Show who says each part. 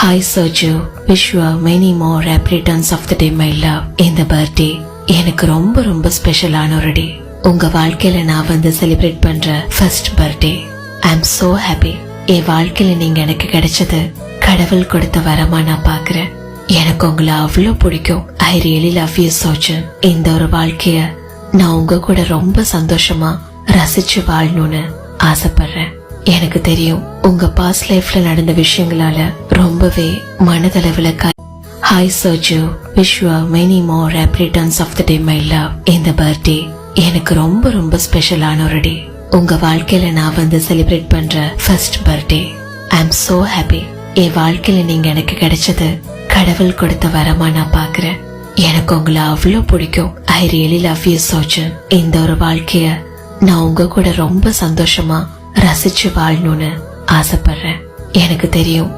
Speaker 1: Hi Sergio, wish you many more happy returns of the day my love. இந்த birthday எனக்கு ரொம்ப ரொம்ப ஸ்பெஷலான ஒரு டே. உங்க வாழ்க்கையில நான் வந்து செலிப்ரேட் பண்ற first birthday. I am so happy. என் வாழ்க்கையில நீங்க எனக்கு கிடைச்சது கடவுள் கொடுத்த வரமா நான் பாக்குறேன். எனக்கு உங்களை அவ்வளவு பிடிக்கும். I really love you soju. இந்த ஒரு வாழ்க்கைய நான் உங்க கூட ரொம்ப சந்தோஷமா ரசிச்சு வாழணும்னு ஆசைப்படுறேன். எனக்கு தெரியும் உங்க பாஸ்ட் லைஃப்ல நடந்த விஷயங்களால ரொம்பவே மனதளவுல hi Sarju, wish you many more happy returns of the day my love. இந்த பர்த்டே எனக்கு ரொம்ப ரொம்ப ஸ்பெஷலான ஒரு டே. உங்க வாழ்க்கையில நான் வந்து செலிப்ரேட் பண்ற first birthday. I am so happy. என் வாழ்க்கையில நீங்க எனக்கு கிடைச்சது கடவுள் கொடுத்த வரமா நான் பாக்குறேன். எனக்கு உங்களை அவ்வளவு பிடிக்கும். I really love you soju. இந்த ஒரு வாழ்க்கைய நான் உங்க கூட ரொம்ப சந்தோஷமா ரசிச்சு வாழணும்னு ஆசைப்படுறேன். எனக்கு தெரியும்